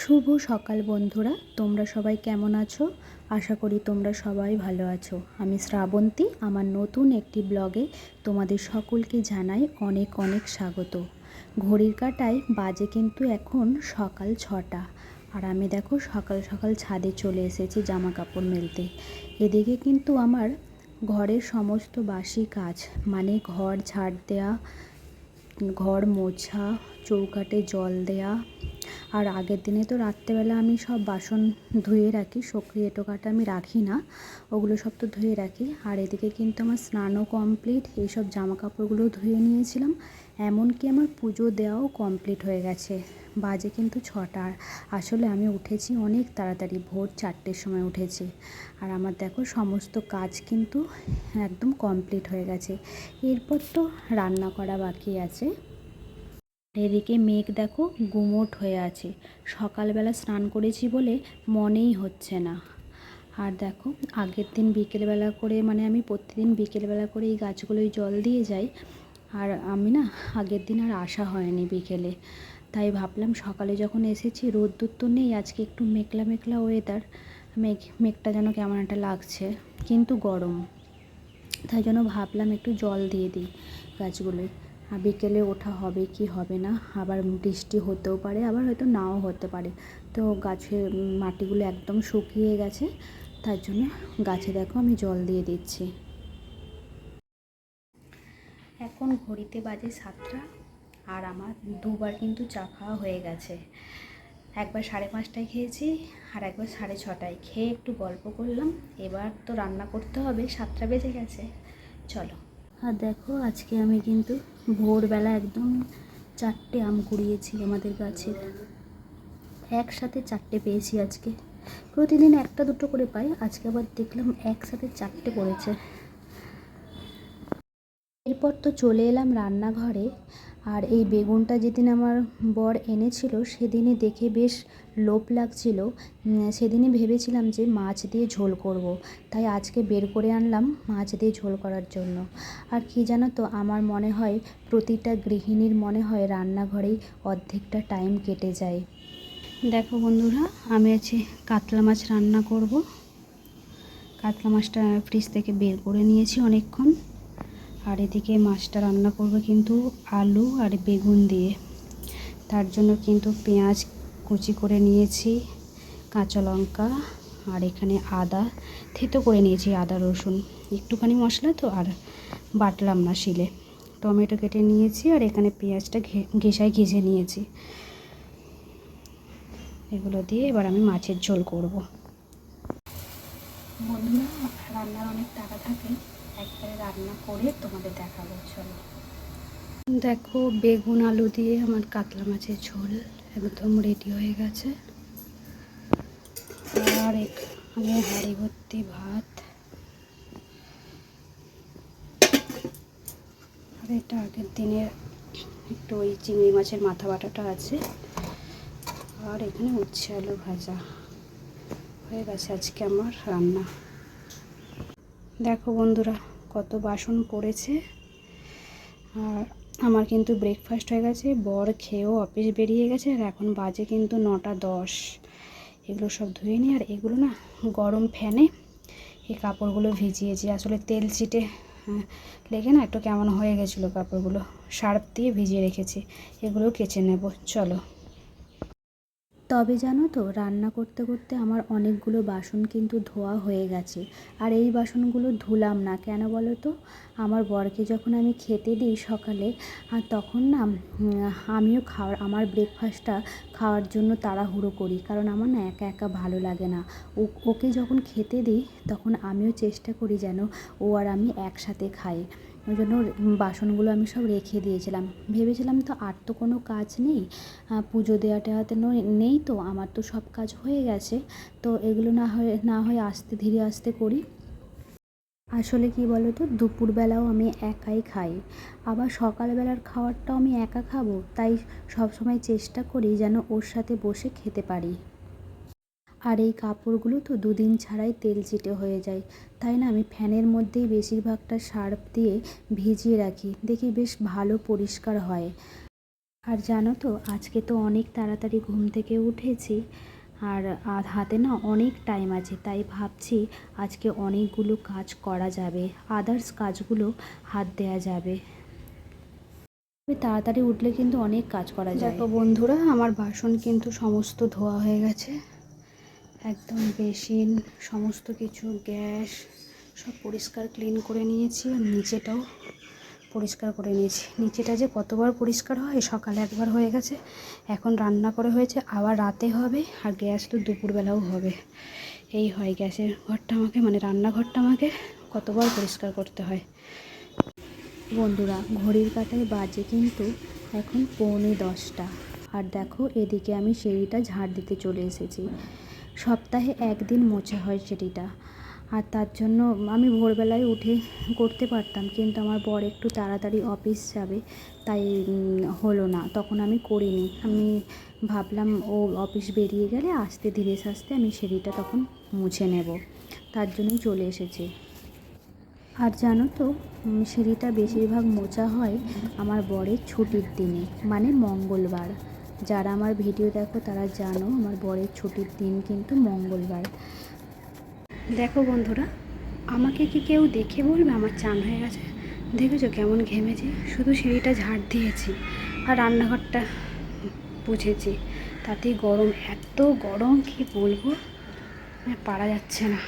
শুভ সকাল বন্ধুরা, তোমরা সবাই কেমন আছো? আশা করি তোমরা সবাই ভালো আছো। আমি শ্রাবন্তী, আমার নতুন একটি ব্লগে তোমাদের সকলকে জানাই অনেক অনেক স্বাগত। ঘড়ির কাঁটায় বাজে কিন্তু এখন সকাল 6টা, আর আমি দেখো সকাল সকাল ছাদে চলে এসেছি জামা কাপড় মেলতে। এদিকে কিন্তু আমার ঘরের সমস্ত বাসি কাজ, মানে ঘর ঝাড় দেওয়া, ঘর মোছা, চৌকাঠে জল দেয়া, আর আগের দিনে তো রাত্রেবেলা আমি সব বাসন ধুয়ে রাখি, সক্রিয় টোকাটা আমি রাখি না, ওগুলো সব তো ধুয়ে রাখি। আর এদিকে কিন্তু আমার স্নানও কমপ্লিট, এইসব জামা কাপড়গুলো ধুয়ে নিয়েছিলাম, এমনকি আমার পুজো দেওয়াও কমপ্লিট হয়ে গেছে। বাজে কিন্তু 6টা। আসলে আমি উঠেছি অনেক তাড়াতাড়ি, ভোর 4টের সময় উঠেছি। আর আমার দেখো সমস্ত কাজ কিন্তু একদম কমপ্লিট হয়ে গেছে। এরপর তো রান্না করা বাকি আছে। এদিকে মেঘ দেখো গুমোট হয়ে আছে, সকালবেলা স্নান করেছি বলে মনেই হচ্ছে না। আর দেখো আগের দিন বিকেলবেলা করে, মানে আমি প্রতিদিন বিকেলবেলা করে এই গাছগুলোয় জল দিয়ে যাই, আর আমি না আগের দিন আর আসা হয়নি বিকেলে। তাই ভাবলাম সকালে যখন এসেছি, রোদ্দুর তো নেই আজকে, একটু মেঘলা মেঘলা ওয়েদার, মেঘটা যেন কেমন একটা লাগছে, কিন্তু গরম। তাই জন্য ভাবলাম একটু জল দিয়ে দিই গাছগুলোয়। আর বিকেলে ওঠা হবে কি হবে না, আবার বৃষ্টি হতেও পারে, আবার হয়তো নাও হতে পারে। তো গাছের মাটিগুলো একদম শুকিয়ে গেছে, তার জন্য গাছে দেখো আমি জল দিয়ে দিচ্ছি। এখন ঘড়িতে বাজে 7টা, আর আমার দুবার কিন্তু চা খাওয়া হয়ে গেছে। একবার 5:30টায় খেয়েছি, আর একবার 6:30টায় খেয়ে একটু গল্প করলাম। এবার তো রান্না করতে হবে, 7টা বেজে গেছে, চলো। আর দেখো আজকে আমি কিন্তু ভোরবেলা একদম 4টে আম কুড়িয়েছি আমাদের গাছের, একসাথে 4টে পেয়েছি আজকে। প্রতিদিন একটা দুটো করে পাই, আজকে আবার দেখলাম একসাথে 4টে পড়েছে। এরপর তো চলে এলাম রান্নাঘরে। আর এই বেগুনটা যেদিন আমার বর এনেছিল সেদিনই দেখে বেশ লোভ লাগছিল, সেদিনই ভেবেছিলাম যে মাছ দিয়ে ঝোল করব, তাই আজকে বের করে আনলাম মাছ দিয়ে ঝোল করার জন্য। আর কি জানো তো, আমার মনে হয় প্রতিটা গৃহিণীর মনে হয় রান্নাঘরেই অর্ধেকটা টাইম কেটে যায়। দেখো বন্ধুরা, আমি আজকে কাতলা মাছ রান্না করব। কাতলা মাছটা ফ্রিজ থেকে বের করে নিয়েছি অনেকক্ষণ। আর এদিকে মাছটা রান্না করব কিন্তু আলু আর বেগুন দিয়ে। তার জন্য কিন্তু পেঁয়াজ কুচি করে নিয়েছি, কাঁচা লঙ্কা, আর এখানে আদা থেতো করে নিয়েছি, আদা রসুন, একটুখানি মশলা তো আর বাটলাম না শিলে। টমেটো কেটে নিয়েছি, আর এখানে পেঁয়াজটা ঘেঁষায় ঘেঁষে নিয়েছি। এগুলো দিয়ে এবার আমি মাছের ঝোল করব। বন্ধুরা, রান্নার অনেক টাকা থাকে, একবারে রান্না করে তোমাদের দেখাবো, চলো। দেখো বেগুন আলু দিয়ে আমার কাতলা মাছের ঝোল একদম রেডি হয়ে গেছে। আর এখানে হাঁড়ি ভর্তি ভাত, আর এটা আগের দিনের একটু ওই চিংড়ি মাছের মাথা বাটাটা আছে, আর এখানে উচ্ছে আলু ভাজা হয়ে গেছে আজকে আমার রান্না। দেখো বন্ধুরা কত বাসন পড়েছে। আর আমার কিন্তু ব্রেকফাস্ট হয়ে গেছে, বর খেয়েও অফিস বেরিয়ে গেছে, আর এখন বাজে কিন্তু 9টা 10। এগুলো সব ধুয়ে নিই, আর এগুলো না গরম ফ্যানে এই কাপড়গুলো ভিজিয়েছি, আসলে তেল চিটে লেগে না একটু কেমন হয়ে গেছিলো কাপড়গুলো, সার্ফ দিয়ে ভিজিয়ে রেখেছি, এগুলো কেচে নেব, চলো। তবে জানো তো, রান্না করতে করতে আমার অনেকগুলো বাসন কিন্তু ধোয়া হয়ে গেছে। আর এই বাসনগুলো ধুলাম না কেন বলো তো, আমার বরকে যখন আমি খেতে দিই সকালে, আর তখন না আমিও আমার ব্রেকফাস্টটা খাওয়ার জন্য তাড়াহুড়ো করি, কারণ আমার না একা একা ভালো লাগে না। ওকে যখন খেতে দিই তখন আমিও চেষ্টা করি যেন ও আর আমি একসাথে খাই। ওই জন্য বাসনগুলো আমি সব রেখে দিয়েছিলাম, ভেবেছিলাম তো আর তো কোনো কাজ নেই, পুজো দেওয়াটা হাতে নেই, তো আমার তো সব কাজ হয়ে গেছে, তো এগুলো না হয় আস্তে ধীরে আস্তে করি। আসলে কি বলো তো, দুপুরবেলাও আমি একাই খাই, আবার সকালবেলার খাবারটাও আমি একা খাবো, তাই সবসময় চেষ্টা করি যেন ওর সাথে বসে খেতে পারি। আর এই কাপড়গুলো তো 2 দিন ছাড়াই তেল চিটে হয়ে যায়, তাই না আমি ফ্যানের মধ্যেই বেশিরভাগটা সার্ফ দিয়ে ভিজিয়ে রাখি, দেখি বেশ ভালো পরিষ্কার হয়। আর জানো তো আজকে তো অনেক তাড়াতাড়ি ঘুম থেকে উঠেছি, আর হাতে না অনেক টাইম আছে, তাই ভাবছি আজকে অনেকগুলো কাজ করা যাবে, আদার্স কাজগুলো হাত দেওয়া যাবে। তাড়াতাড়ি উঠলে কিন্তু অনেক কাজ করা যায়। তো বন্ধুরা, আমার বাসন কিন্তু সমস্ত ধোয়া হয়ে গেছে, একদম বেসিন সমস্ত কিছু, গ্যাস সব পরিষ্কার ক্লিন করে নিয়েছি, আর নিচেটাও পরিষ্কার করে নিয়েছি। নিচেটা যে কতবার পরিষ্কার হয়, সকালে একবার হয়ে গেছে, এখন রান্না করে হয়েছে, আবার রাতে হবে, আর গ্যাস তো দুপুরবেলাও হবে। এই হয় গ্যাসের ঘরটা আমাকে, মানে রান্নাঘরটা আমাকে কতবার পরিষ্কার করতে হয়। বন্ধুরা, ঘড়ির কাঁটায় বাজে কিন্তু এখন 9:45, আর দেখো এদিকে আমি সিঁড়িটা ঝাড় দিতে চলে এসেছি। সপ্তাহে একদিন মোছা হয় সিঁড়িটা, আর তার জন্য আমি ভোরবেলায় উঠে করতে পারতাম, কিন্তু আমার বর একটু তাড়াতাড়ি অফিস যাবে, তাই হলো না, তখন আমি করিনি। আমি ভাবলাম ও অফিস বেরিয়ে গেলে আস্তে ধীরে আস্তে আমি সিঁড়িটা তখন মুছে নেব, তার জন্যই চলে এসেছি। আর জানো তো, সিঁড়িটা বেশিরভাগ মোছা হয় আমার বরের ছুটির দিনে, মানে মঙ্গলবার। যারা আমার ভিডিও দেখো তারা জানো আমার বরের ছুটির দিন কিন্তু মঙ্গলবার। দেখো বন্ধুরা, আমাকে কি কেউ দেখে বলবে আমার চান হয়ে গেছে? দেখেছো কেমন ঘেমেছি? শুধু সিঁড়িটা ঝাড় দিয়েছি আর রান্নাঘরটা বুঝেছি, তাতেই গরম, এত গরম কি বলবো, পারা যাচ্ছে না।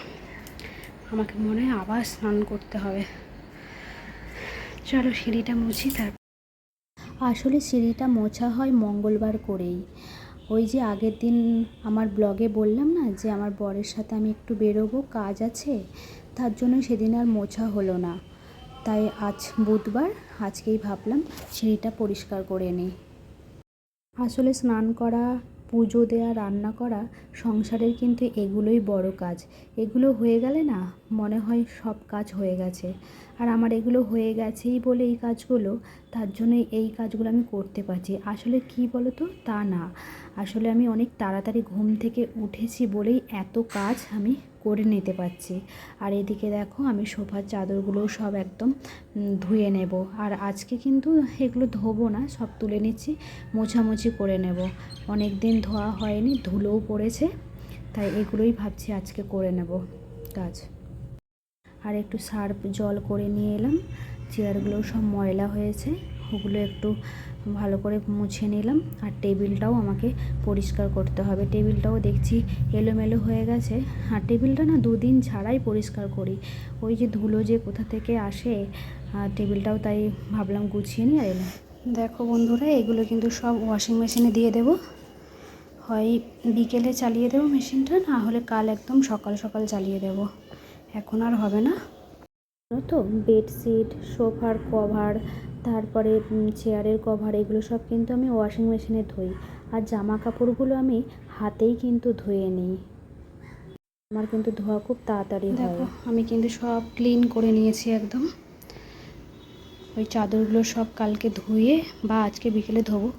আমাকে মনে হয় আবার স্নান করতে হবে। চলো সিঁড়িটা মুছি। আসলে সিঁড়িটা মোছা হয় মঙ্গলবার করেই। ওই যে আগের দিন আমার ব্লগে বললাম না যে আমার বরের সাথে আমি একটু বেরোবো, কাজ আছে, তার জন্য সেদিন আর মোছা হলো না। তাই আজ বুধবার, আজকেই ভাবলাম সিঁড়িটা পরিষ্কার করে নিই। আসলে স্নান করা, পুজো দেওয়া, রান্না করা, সংসারের কিন্তু এগুলোই বড় কাজ। এগুলো হয়ে গেলে না মনে হয় সব কাজ হয়ে গেছে। আর আমার এগুলো হয়ে গেছেই বলে এই কাজগুলো, তার জন্য এই কাজগুলো আমি করতে পারছি। আসলে কি বলো তো, তা না, আসলে আমি অনেক তাড়াতাড়ি ঘুম থেকে উঠেছি বলেই এত কাজ আমি করে নিতে পারছি। আর এদিকে দেখো আমি সোফার চাদরগুলোও সব একদম ধুয়ে নেব। আর আজকে কিন্তু এগুলো ধোবো না, সব তুলে নিচ্ছি, মোছামুছি করে নেব। অনেক দিন ধোয়া হয়নি, ধুলোও পড়েছে, তাই এগুলোই ভাবছি আজকে করে নেব কাজ। আর একটু সার্ফ জল করে নিয়ে এলাম, চেয়ারগুলো সব ময়লা হয়েছে, ওগুলো একটু ভালো করে মুছে নিলাম। আর টেবিলটাও আমাকে পরিষ্কার করতে হবে, টেবিলটাও দেখছি এলোমেলো হয়ে গেছে। আর টেবিলটা না 2 দিন ছাড়াই পরিষ্কার করি, ওই যে ধুলো যে কোথা থেকে আসে। আর টেবিলটাও তাই ভাবলাম গুছিয়ে নিয়ে এলাম। দেখো বন্ধুরা, এগুলো কিন্তু সব ওয়াশিং মেশিনে দিয়ে দেব, হয় বিকেলে চালিয়ে দেবো মেশিনটা, না হলে কাল একদম সকাল সকাল চালিয়ে দেব, এখন আর হবে না। তো বেডশিট, সোফার কভার, তারপরে চেয়ারের কভার, এগুলো সব কিন্তু আমি ওয়াশিং মেশিনে ধুই। আর জামা কাপড়গুলো আমি হাতেই কিন্তু ধুয়ে নিই, আমার কিন্তু ধোয়া খুব তাড়াতাড়ি হয়। দেখো আমি কিন্তু সব ক্লিন করে নিয়েছি একদম। ওই চাদরগুলো সব কালকে ধুয়ে বা আজকে বিকেলে ধোবো,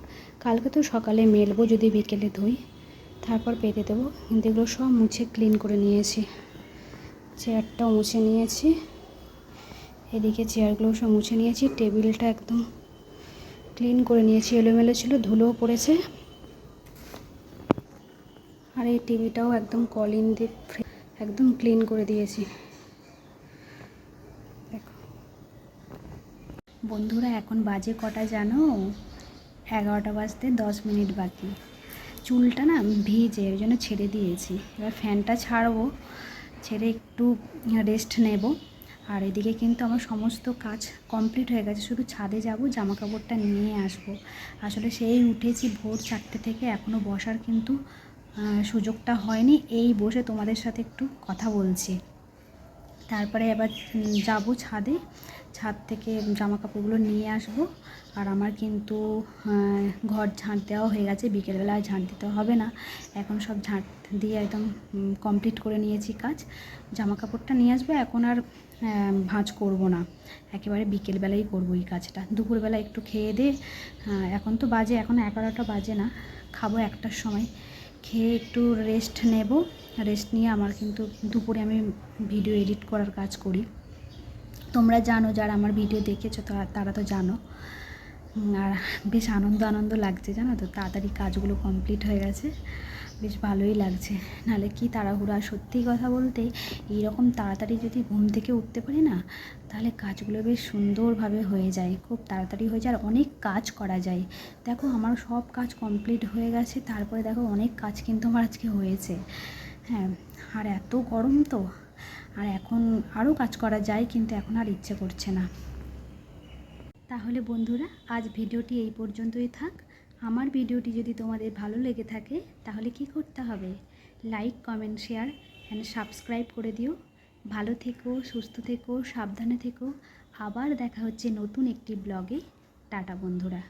কালকে তো সকালে মেলবো যদি বিকেলে ধুই, তারপর পেতে দেবো। কিন্তু এগুলো সব মুছে ক্লিন করে নিয়েছি, চেয়ারটাও মুছে নিয়েছি, এদিকে চেয়ারগুলো সব মুছে নিয়েছি, টেবিলটা একদম ক্লিন করে নিয়েছি, এলোমেলো ছিল, ধুলোও পড়েছে। আর এই টিভিটাও একদম কলিং দিয়ে একদম ক্লিন করে দিয়েছি। দেখো বন্ধুরা, এখন বাজে কটা জানো? 11টা বাজতে 10 মিনিট বাকি। চুলটা না ভিজে, ওই জন্য ছেড়ে দিয়েছি, এবার ফ্যানটা ছাড়বো, ছেড়ে একটু রেস্ট নেব। আর এদিকে কিন্তু আমার সমস্ত কাজ কমপ্লিট হয়ে গেছে, শুধু ছাদে যাব, জামা কাপড়টা নিয়ে আসব। আসলে সেই উঠেছি ভোর 4টে থেকে, এখনও বসার কিন্তু সুযোগটা হয়নি, এই বসে তোমাদের সাথে একটু কথা বলছি। তারপরে এবার যাব ছাদে, ছাদ থেকে জামা কাপড়গুলো নিয়ে আসব। আর আমার কিন্তু ঘর ঝাঁট দেওয়া হয়ে গেছে, বিকেলবেলা আর ঝাঁট দিতে হবে না, এখন সব ঝাঁট দিয়ে একদম কমপ্লিট করে নিয়েছি কাজ। জামা কাপড়টা নিয়ে আসবো, এখন আর ভাঁজ করব না, একেবারে বিকেলবেলাই করবো এই কাজটা। দুপুরবেলা একটু খেয়ে দিয়ে, এখন তো বাজে, এখন 11টা বাজে না, খাবো 1টার সময়, খেয়ে একটু রেস্ট নেব। রেস্ট নিয়ে আমার কিন্তু দুপুরে আমি ভিডিও এডিট করার কাজ করি, তোমরা জানো, যারা আমার ভিডিও দেখেছো তারা তো জানো। আর বেশ আনন্দ আনন্দ লাগছে, জানো তো, তাড়াতাড়ি কাজগুলো কমপ্লিট হয়ে গেছে, বেশ ভালোই লাগছে। নাহলে কি তাড়াহুড়া, সত্যি কথা বলতে এইরকম তাড়াতাড়ি যদি ঘুম থেকে উঠতে পারি না, তাহলে কাজগুলো বেশ সুন্দরভাবে হয়ে যায়, খুব তাড়াতাড়ি হয়ে যায় আর অনেক কাজ করা যায়। দেখো আমার সব কাজ কমপ্লিট হয়ে গেছে, তারপরে দেখো অনেক কাজ কিন্তু আমার আজকে হয়েছে। হ্যাঁ, আর এত গরম তো, আর এখন আরও কাজ করা যায় কিন্তু এখন আর ইচ্ছে করছে না। তাহলে বন্ধুরা, আজ ভিডিওটি এই পর্যন্তই থাক। আমার ভিডিওটি যদি তোমাদের ভালো লেগে থাকে তাহলে কি করতে হবে? Like, comment, share and subscribe করে দিও। ভালো থেকো, সুস্থ থেকো, সাবধানে থেকো। আবার দেখা হচ্ছে নতুন একটি ব্লগে। টাটা বন্ধুরা।